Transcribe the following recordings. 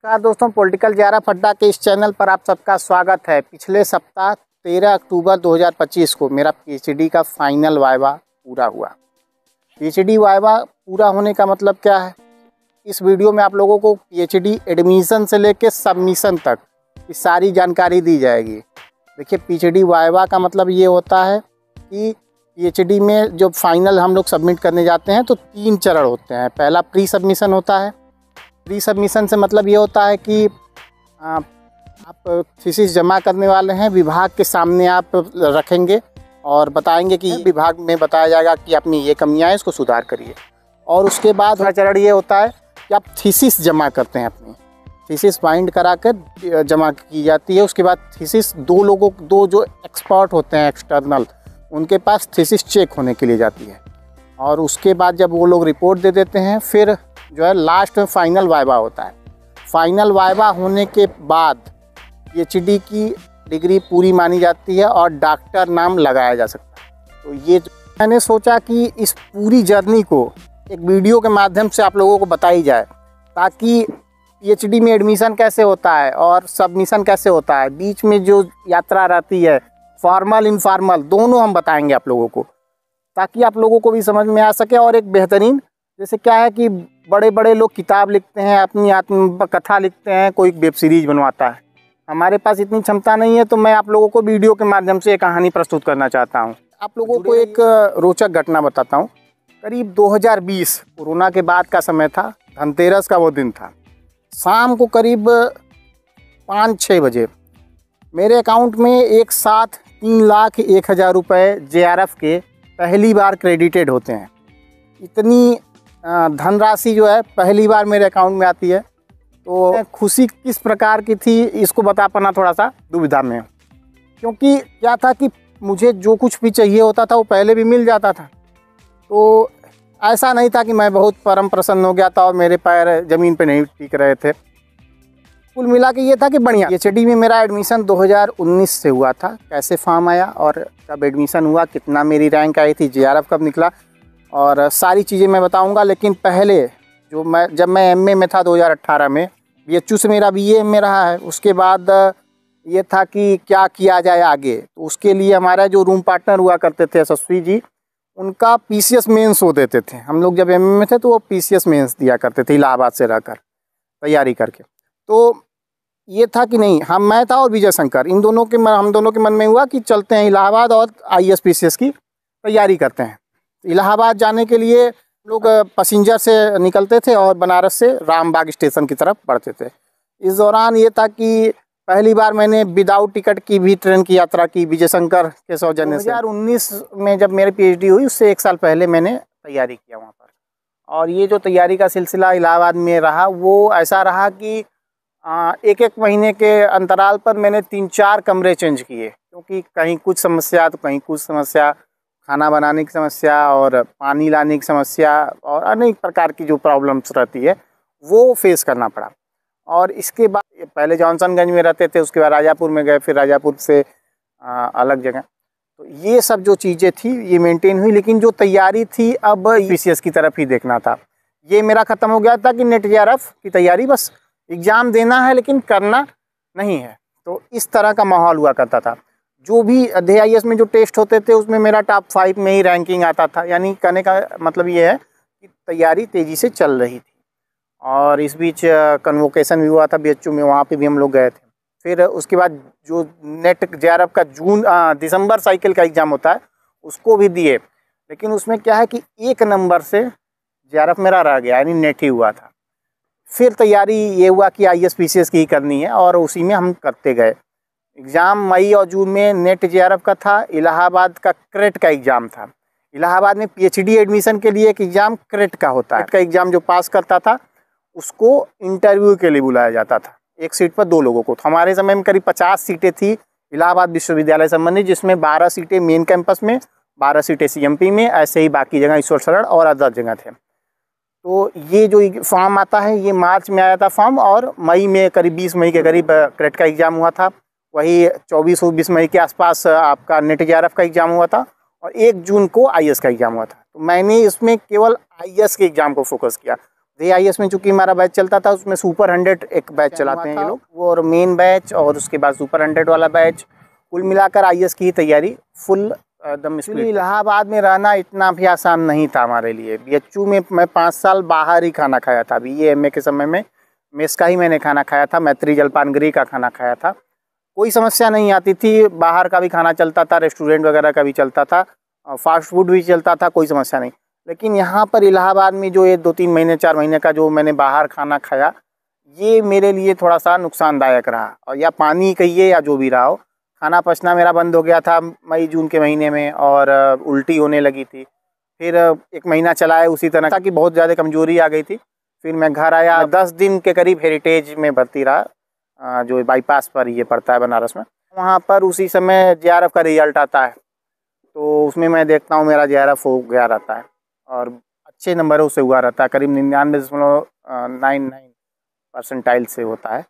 नमस्कार दोस्तों, political JRF अड्डा के इस चैनल पर आप सबका स्वागत है। पिछले सप्ताह 13 अक्टूबर 2025 को मेरा PhD का फाइनल वाइवा पूरा हुआ। PhD वाइवा पूरा होने का मतलब क्या है? इस वीडियो में आप लोगों को PhD एडमिशन से लेकर सबमिशन तक की सारी जानकारी दी जाएगी। देखिए, PhD वाइवा का मतलब ये होता है कि PhD में जो फाइनल हम लोग सबमिट करने जाते हैं तो 3 चरण होते हैं। पहला प्री सबमिशन होता है। प्री सबमिशन से मतलब ये होता है कि आप थीसिस जमा करने वाले हैं, विभाग के सामने आप रखेंगे और बताएंगे कि विभाग में बताया जाएगा कि अपनी ये कमियां हैं, इसको सुधार करिए। और उसके बाद दूसरा चरण ये होता है कि आप थीसिस जमा करते हैं, अपनी थीसिस बाइंड करा कर जमा की जाती है। उसके बाद थीसिस दो जो एक्सपर्ट होते हैं एक्सटर्नल, उनके पास थीसिस चेक होने के लिए जाती है। और उसके बाद जब वो लोग रिपोर्ट दे देते हैं, फिर जो है लास्ट में फाइनल वाइवा होता है। फाइनल वाइवा होने के बाद PhD की डिग्री पूरी मानी जाती है और डॉक्टर नाम लगाया जा सकता है। तो ये मैंने सोचा कि इस पूरी जर्नी को एक वीडियो के माध्यम से आप लोगों को बताई जाए, ताकि PhD में एडमिशन कैसे होता है और सबमिशन कैसे होता है, बीच में जो यात्रा रहती है, फॉर्मल इनफॉर्मल दोनों हम बताएंगे आप लोगों को, ताकि आप लोगों को भी समझ में आ सके। और एक बेहतरीन, जैसे क्या है कि बड़े बड़े लोग किताब लिखते हैं, अपनी आत्मकथा लिखते हैं, कोई वेब सीरीज बनवाता है। हमारे पास इतनी क्षमता नहीं है, तो मैं आप लोगों को वीडियो के माध्यम से एक कहानी प्रस्तुत करना चाहता हूँ। आप लोगों को एक रोचक घटना बताता हूँ। करीब 2020 कोरोना के बाद का समय था, धनतेरस का वो दिन था। शाम को करीब 5-6 बजे मेरे अकाउंट में एक साथ 3,01,000 रुपये JRF के पहली बार क्रेडिटेड होते हैं। इतनी धनराशि जो है पहली बार मेरे अकाउंट में आती है, तो खुशी किस प्रकार की थी इसको बता पाना थोड़ा सा दुविधा में, क्योंकि क्या था कि मुझे जो कुछ भी चाहिए होता था वो पहले भी मिल जाता था। तो ऐसा नहीं था कि मैं बहुत परम प्रसन्न हो गया था और मेरे पैर ज़मीन पे नहीं टिक रहे थे। कुल मिला के ये था कि बढ़िया। PhD में मेरा एडमिशन 2019 से हुआ था। कैसे फॉर्म आया और कब एडमिशन हुआ, कितना मेरी रैंक आई थी, JRF कब निकला, और सारी चीज़ें मैं बताऊंगा। लेकिन पहले जब मैं MA में था 2018 में, BHU से मेरा BA में रहा है। उसके बाद ये था कि क्या किया जाए आगे। तो उसके लिए हमारा जो रूम पार्टनर हुआ करते थे यशस्वी जी, उनका PCS मेंस हो देते थे। हम लोग जब MA में थे तो वो PCS मेंस दिया करते थे, इलाहाबाद से रहकर तैयारी करके। तो ये था कि नहीं, मैं था और विजय शंकर, हम दोनों के मन में हुआ कि चलते हैं इलाहाबाद और IAS PCS की तैयारी करते हैं। इलाहाबाद जाने के लिए लोग पैसेंजर से निकलते थे और बनारस से रामबाग स्टेशन की तरफ बढ़ते थे। इस दौरान ये था कि पहली बार मैंने विदाउट टिकट की भी ट्रेन की यात्रा की, विजय शंकर के सौजन्य से। 2019 में जब मेरी PhD हुई, उससे 1 साल पहले मैंने तैयारी किया वहाँ पर। और ये जो तैयारी का सिलसिला इलाहाबाद में रहा, वो ऐसा रहा कि एक महीने के अंतराल पर मैंने 3-4 कमरे चेंज किए, क्योंकि कहीं कुछ समस्या तो कहीं कुछ समस्या, खाना बनाने की समस्या और पानी लाने की समस्या और अनेक प्रकार की जो प्रॉब्लम्स रहती है वो फेस करना पड़ा। और इसके बाद पहले जॉनसनगंज में रहते थे, उसके बाद राजापुर में गए, फिर राजापुर से अलग जगह। तो ये सब जो चीज़ें थी ये मेंटेन हुई, लेकिन जो तैयारी थी अब PCS की तरफ ही देखना था। ये मेरा ख़त्म हो गया था कि नेट JRF की तैयारी, बस एग्ज़ाम देना है लेकिन करना नहीं है। तो इस तरह का माहौल हुआ करता था। जो भी AIS में जो टेस्ट होते थे उसमें मेरा टॉप 5 में ही रैंकिंग आता था। यानी कहने का मतलब ये है कि तैयारी तेज़ी से चल रही थी। और इस बीच कन्वोकेशन भी हुआ था BHU में, वहाँ पे भी हम लोग गए थे। फिर उसके बाद जो नेट JRF का दिसंबर साइकिल का एग्ज़ाम होता है उसको भी दिए, लेकिन उसमें क्या है कि 1 नंबर से JRF मेरा रह गया, यानी नेट ही हुआ था। फिर तैयारी ये हुआ कि IAS PCS की ही करनी है और उसी में हम करते गए। एग्ज़ाम मई और जून में नेट JRF का था, इलाहाबाद का क्रेट का एग्ज़ाम था। इलाहाबाद में PhD एडमिशन के लिए एक एग्ज़ाम क्रेट का होता है। क्रेट का एग्ज़ाम जो पास करता था उसको इंटरव्यू के लिए बुलाया जाता था, 1 सीट पर 2 लोगों को। तो हमारे समय में करीब 50 सीटें थी इलाहाबाद विश्वविद्यालय संबंधित, जिसमें 12 सीटें मेन कैंपस में, 12 सीटें CMP में, ऐसे ही बाकी जगह ईश्वर शरण और अदर जगह थे। तो ये जो फॉर्म आता है ये मार्च में आया था फॉर्म, और मई में करीब 20 मई के करीब क्रेट का एग्ज़ाम हुआ था। वही 24-20 मई के आसपास आपका नेट JRF का एग्ज़ाम हुआ था और 1 जून को IAS का एग्ज़ाम हुआ था। तो मैंने इसमें केवल IAS के एग्ज़ाम को फोकस किया। JIS में चूँकि हमारा बैच चलता था, उसमें सुपर 100 एक बैच चलाते हैं ये लोग, वो और मेन बैच और उसके बाद सुपर 100 वाला बैच, कुल मिलाकर IAS की ही तैयारी फुल एकदम। इसलिए इलाहाबाद में रहना इतना भी आसान नहीं था हमारे लिए। BHU में मैं 5 साल बाहर ही खाना खाया था। BA MA के समय में मेस का ही मैंने खाना खाया था, मैत्री जलपानगृह का खाना खाया था। कोई समस्या नहीं आती थी, बाहर का भी खाना चलता था, रेस्टोरेंट वगैरह का भी चलता था, फास्ट फूड भी चलता था, कोई समस्या नहीं। लेकिन यहाँ पर इलाहाबाद में जो ये 2-3 महीने 4 महीने का जो मैंने बाहर खाना खाया, ये मेरे लिए थोड़ा सा नुकसानदायक रहा। और या पानी कहिए या जो भी रहा हो, खाना पचना मेरा बंद हो गया था मई जून के महीने में, और उल्टी होने लगी थी। फिर 1 महीना चलाया उसी तरह, ताकि बहुत ज़्यादा कमज़ोरी आ गई थी। फिर मैं घर आया, 10 दिन के करीब हेरिटेज में भर्ती रहा, जो बाईपास पर ये पड़ता है बनारस में। वहाँ पर उसी समय JRF का रिजल्ट आता है, तो उसमें मैं देखता हूँ मेरा JRF हो गया रहता है और अच्छे नंबरों से हुआ रहता है, करीब 99.99 परसेंटाइल से होता है।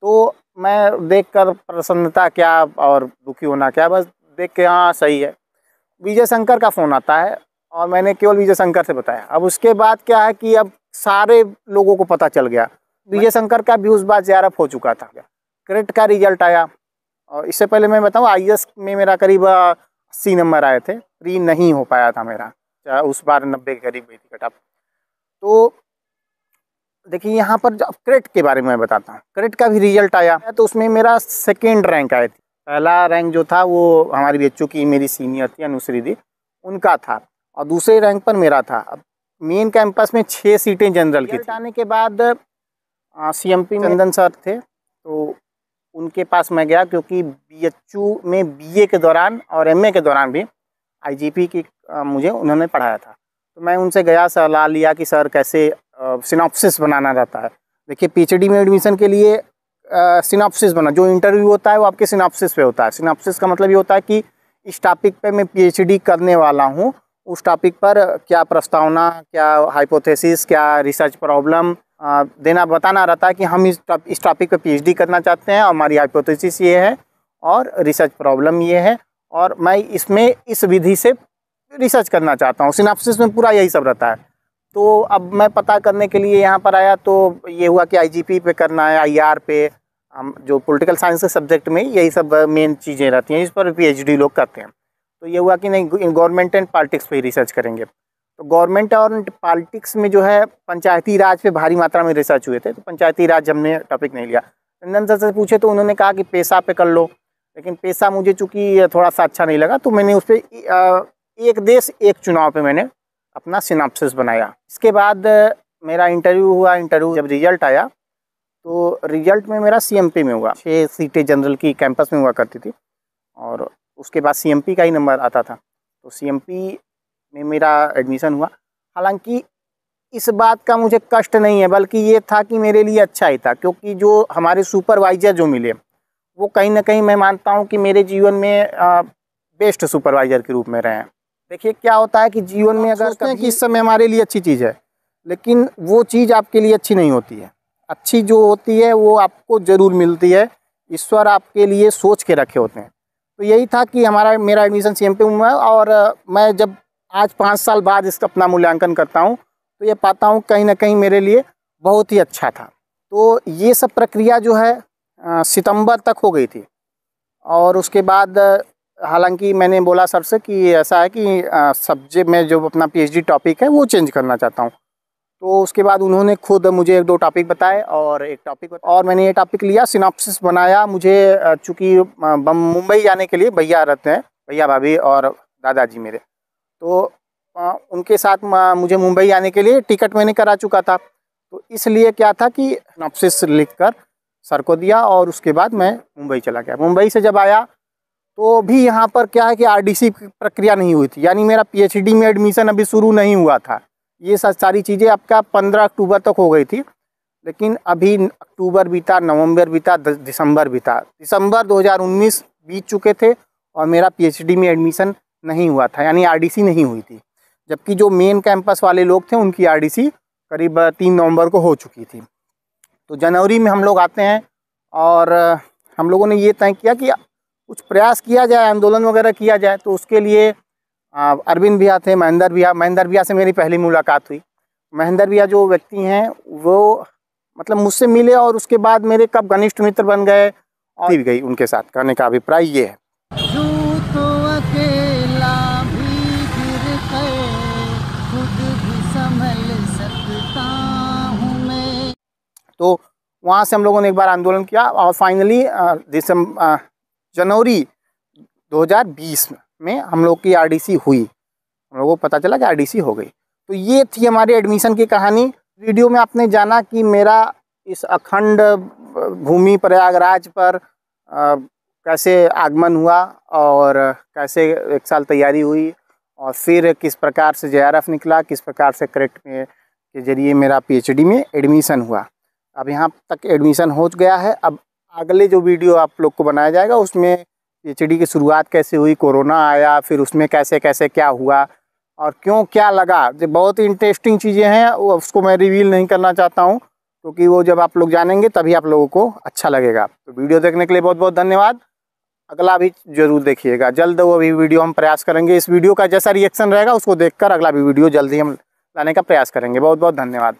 तो मैं देखकर प्रसन्नता क्या और दुखी होना क्या, बस देख के हाँ सही है। विजय शंकर का फ़ोन आता है और मैंने केवल विजय शंकर से बताया। अब उसके बाद क्या है कि अब सारे लोगों को पता चल गया। विजय शंकर का भी उस बार JRF हो चुका था। क्रेट का रिजल्ट आया, और इससे पहले मैं बताऊँ IAS में मेरा करीब 80 नंबर आए थे, प्री नहीं हो पाया था मेरा, उस बार 90 के करीब गई थी कट ऑफ। तो देखिए यहाँ पर क्रेट के बारे में मैं बताता हूँ। क्रेट का भी रिजल्ट आया तो उसमें मेरा 2nd रैंक आया थी। पहला रैंक जो था वो हमारी BHU की मेरी सीनियर थी अनुश्री दी, उनका था, और दूसरे रैंक पर मेरा था। अब मेन कैंपस में 6 सीटें जनरल की थी। आने के बाद CMP चंदन सर थे, तो उनके पास मैं गया, क्योंकि BHU में BA के दौरान और MA के दौरान भी IGP की मुझे उन्होंने पढ़ाया था। तो मैं उनसे गया, सलाह लिया कि सर कैसे सिनॉप्सिस बनाना रहता है। देखिए PhD में एडमिशन के लिए सिनॉप्सिस बना, जो इंटरव्यू होता है वो आपके सिनॉप्सिस पे होता है। सिनॉप्सिस का मतलब ये होता है कि इस टॉपिक पे मैं PhD करने वाला हूँ, उस टॉपिक पर क्या प्रस्तावना, क्या हाइपोथेसिस, क्या रिसर्च प्रॉब्लम देना, बताना रहता है कि हम इस टॉपिक पे PhD करना चाहते हैं, हमारी हाइपोथेसिस ये है और रिसर्च प्रॉब्लम ये है, और मैं इसमें इस विधि से रिसर्च करना चाहता हूँ। सिनॉप्सिस में पूरा यही सब रहता है। तो अब मैं पता करने के लिए यहाँ पर आया, तो ये हुआ कि IGP पे करना है, IR पे, हम जो पॉलिटिकल साइंस के सब्जेक्ट में यही सब मेन चीज़ें रहती हैं, इस पर PhD लोग करते हैं। तो ये हुआ कि नहीं, गवर्नमेंट एंड पॉलिटिक्स पे ही रिसर्च करेंगे। तो गवर्नमेंट और पॉलिटिक्स में जो है पंचायती राज पे भारी मात्रा में रिसर्च हुए थे, तो पंचायती राज हमने टॉपिक नहीं लिया। चंदन सर से पूछे तो उन्होंने कहा कि पेशा पे कर लो, लेकिन पेशा मुझे चूँकि थोड़ा सा अच्छा नहीं लगा, तो मैंने उस पर एक देश एक चुनाव पे मैंने अपना सिनॉप्सिस बनाया। इसके बाद मेरा इंटरव्यू हुआ। इंटरव्यू जब रिजल्ट आया, तो रिजल्ट में मेरा CMP में हुआ। 6 सीटें जनरल की कैंपस में हुआ करती थी, और उसके बाद CMP का ही नंबर आता था, तो CMP में मेरा एडमिशन हुआ। हालांकि इस बात का मुझे कष्ट नहीं है, बल्कि ये था कि मेरे लिए अच्छा ही था, क्योंकि जो हमारे सुपरवाइज़र जो मिले, वो कहीं ना कहीं मैं मानता हूँ कि मेरे जीवन में बेस्ट सुपरवाइज़र के रूप में रहे हैं। देखिए क्या होता है कि जीवन में अगर सोचते हैं कि इस समय हमारे लिए अच्छी चीज़ है, लेकिन वो चीज़ आपके लिए अच्छी नहीं होती है। अच्छी जो होती है वो आपको ज़रूर मिलती है, ईश्वर आपके लिए सोच के रखे होते हैं। तो यही था कि मेरा एडमिशन CMP में हुआ, और मैं जब आज 5 साल बाद इसका अपना मूल्यांकन करता हूँ, तो ये पाता हूँ कहीं ना कहीं मेरे लिए बहुत ही अच्छा था। तो ये सब प्रक्रिया जो है सितंबर तक हो गई थी, और उसके बाद हालांकि मैंने बोला सर से कि ऐसा है कि सब्जेक्ट में जो अपना PhD टॉपिक है वो चेंज करना चाहता हूँ। तो उसके बाद उन्होंने खुद मुझे 1-2 टॉपिक बताए, और और मैंने ये टॉपिक लिया, सिनॉप्सिस बनाया। मुझे चूँकि मुंबई जाने के लिए भैया रहते हैं, भैया भाभी और दादाजी मेरे, तो उनके साथ मुझे मुंबई आने के लिए टिकट मैंने करा चुका था। तो इसलिए क्या था कि सिनॉप्सिस लिखकर सर को दिया, और उसके बाद मैं मुंबई चला गया। मुंबई से जब आया तो भी यहाँ पर क्या है कि RDC की प्रक्रिया नहीं हुई थी, यानी मेरा PhD में एडमिशन अभी शुरू नहीं हुआ था। ये सारी चीज़ें आपका 15 अक्टूबर तक हो गई थी, लेकिन अभी अक्टूबर बीता, नवंबर बीता, दिसंबर बीता, दिसंबर 2019 बीत चुके थे, और मेरा PhD में एडमिशन नहीं हुआ था, यानी RDC नहीं हुई थी। जबकि जो मेन कैंपस वाले लोग थे उनकी RDC करीब 3 नवंबर को हो चुकी थी। तो जनवरी में हम लोग आते हैं, और हम लोगों ने ये तय किया कि कुछ प्रयास किया जाए, आंदोलन वगैरह किया जाए। तो उसके लिए अरविंद भैया थे, महेंद्र भैया से मेरी पहली मुलाकात हुई। महेंद्र भैया जो व्यक्ति हैं वो मतलब मुझसे मिले और उसके बाद मेरे कब घनिष्ठ मित्र बन गए और भी गई उनके साथ। कहने का अभिप्राय ये है। तो अकेला भी गिर गए, खुद भी संभल सकता हूँ मैं। तो वहाँ से हम लोगों ने एक बार आंदोलन किया और फाइनली जनवरी 2020 में हम लोग की आरडीसी हुई। हम लोगों को पता चला कि आरडीसी हो गई। तो ये थी हमारी एडमिशन की कहानी। वीडियो में आपने जाना कि मेरा इस अखंड भूमि प्रयागराज पर कैसे आगमन हुआ और कैसे 1 साल तैयारी हुई और फिर किस प्रकार से जेआरएफ निकला, किस प्रकार से करेक्ट के जरिए मेरा पीएचडी में एडमिशन हुआ। अब यहाँ तक एडमिशन हो गया है। अब अगले जो वीडियो आप लोग को बनाया जाएगा उसमें पीएचडी की शुरुआत कैसे हुई, कोरोना आया, फिर उसमें कैसे कैसे क्या हुआ और क्यों क्या लगा। जो बहुत ही इंटरेस्टिंग चीज़ें हैं वो उसको मैं रिवील नहीं करना चाहता हूँ, क्योंकि वो जब आप लोग जानेंगे तभी आप लोगों को अच्छा लगेगा। तो वीडियो देखने के लिए बहुत बहुत धन्यवाद। अगला भी जरूर देखिएगा। जल्द वो भी वीडियो हम प्रयास करेंगे। इस वीडियो का जैसा रिएक्शन रहेगा उसको देखकर अगला भी वीडियो जल्द ही हम लाने का प्रयास करेंगे। बहुत बहुत धन्यवाद।